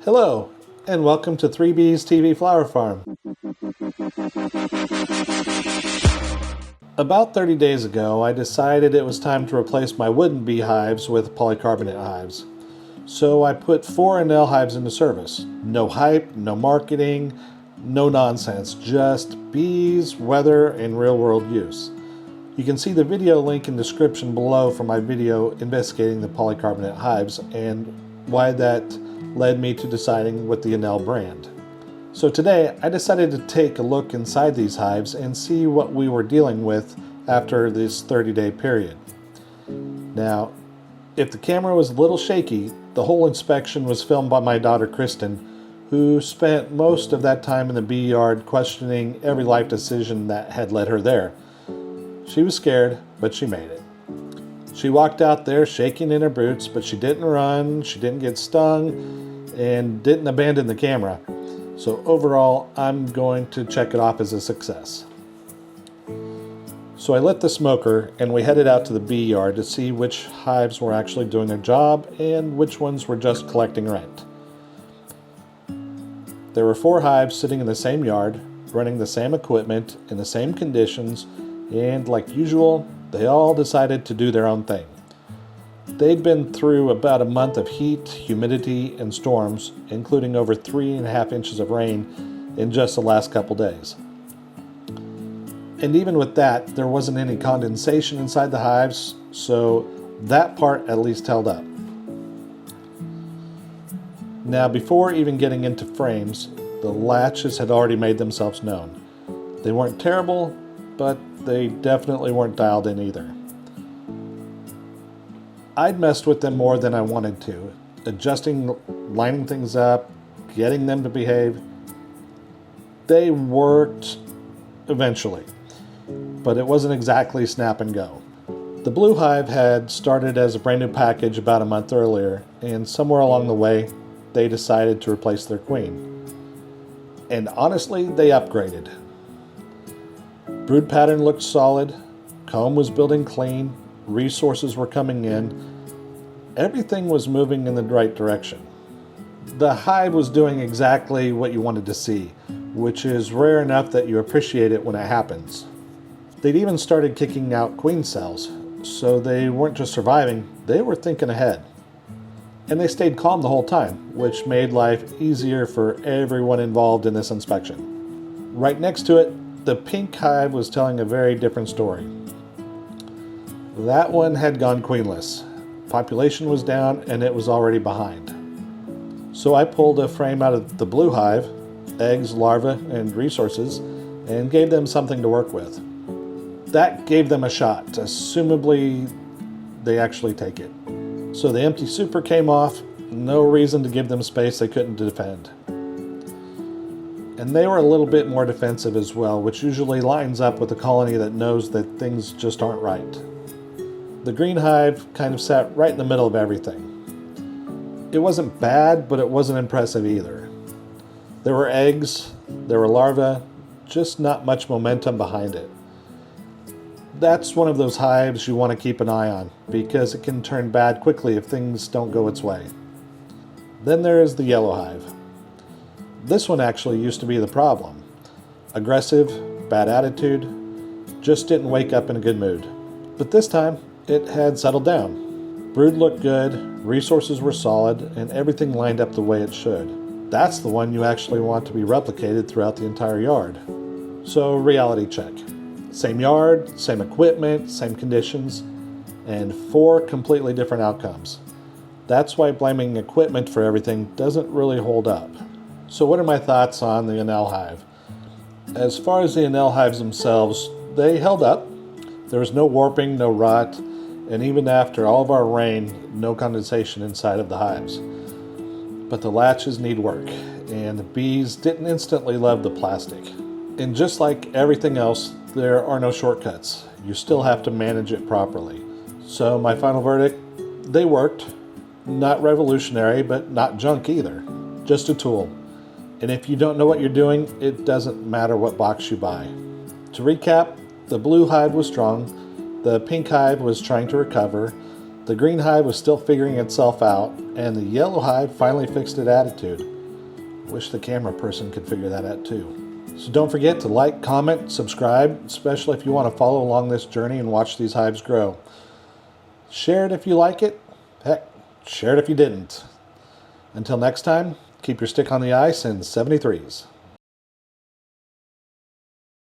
Hello, and welcome to 3 Bees TV Flower Farm. About 30 days ago, I decided it was time to replace my wooden beehives with polycarbonate hives. So I put 4 ANEL hives into service. No hype, no marketing, no nonsense, just bees, weather, and real-world use. You can see the video link in the description below for my video investigating the polycarbonate hives and why that led me to deciding with the ANEL brand. So today I decided to take a look inside these hives and see what we were dealing with after this 30-day period. Now, if the camera was a little shaky, the whole inspection was filmed by my daughter Kristen, who spent most of that time in the bee yard questioning every life decision that had led her there. She was scared, but she made it. She walked out there shaking in her boots, but she didn't run, she didn't get stung, and didn't abandon the camera. So overall, I'm going to check it off as a success. So I lit the smoker and we headed out to the bee yard to see which hives were actually doing their job and which ones were just collecting rent. There were 4 hives sitting in the same yard, running the same equipment in the same conditions, and like usual, they all decided to do their own thing. They'd been through about a month of heat, humidity, and storms, including over 3.5 inches of rain in just the last couple days. And even with that, there wasn't any condensation inside the hives, so that part at least held up. Now, before even getting into frames, the latches had already made themselves known. They weren't terrible, but they definitely weren't dialed in either. I'd messed with them more than I wanted to, adjusting, lining things up, getting them to behave. They worked eventually, but it wasn't exactly snap and go. The blue hive had started as a brand new package about a month earlier, and somewhere along the way, they decided to replace their queen. And honestly, they upgraded. Brood pattern looked solid, comb was building clean, resources were coming in, everything was moving in the right direction. The hive was doing exactly what you wanted to see, which is rare enough that you appreciate it when it happens. They'd even started kicking out queen cells, so they weren't just surviving, they were thinking ahead. And they stayed calm the whole time, which made life easier for everyone involved in this inspection. Right next to it, the pink hive was telling a very different story. That one had gone queenless. Population was down and it was already behind. So I pulled a frame out of the blue hive, eggs, larvae, and resources, and gave them something to work with. That gave them a shot, assumably they actually take it. So the empty super came off, no reason to give them space they couldn't defend. And they were a little bit more defensive as well, which usually lines up with a colony that knows that things just aren't right. The green hive kind of sat right in the middle of everything. It wasn't bad, but it wasn't impressive either. There were eggs, there were larvae, just not much momentum behind it. That's one of those hives you want to keep an eye on, because it can turn bad quickly if things don't go its way. Then there is the yellow hive. This one actually used to be the problem. Aggressive, bad attitude, just didn't wake up in a good mood. But this time, it had settled down. Brood looked good, resources were solid, and everything lined up the way it should. That's the one you actually want to be replicated throughout the entire yard. So, reality check. Same yard, same equipment, same conditions, and 4 completely different outcomes. That's why blaming equipment for everything doesn't really hold up. So what are my thoughts on the ANEL hive? As far as the ANEL hives themselves, they held up. There was no warping, no rot, and even after all of our rain, no condensation inside of the hives. But the latches need work, and the bees didn't instantly love the plastic. And just like everything else, there are no shortcuts. You still have to manage it properly. So my final verdict, they worked. Not revolutionary, but not junk either. Just a tool. And if you don't know what you're doing, it doesn't matter what box you buy. To recap, the blue hive was strong, the pink hive was trying to recover, The green hive was still figuring itself out, and the yellow hive finally fixed its attitude. Wish the camera person could figure that out too. So don't forget to like, comment, subscribe, especially if you want to follow along this journey and watch these hives grow. Share it if you like it. Heck, share it if you didn't. Until next time, keep your stick on the ice and 73s.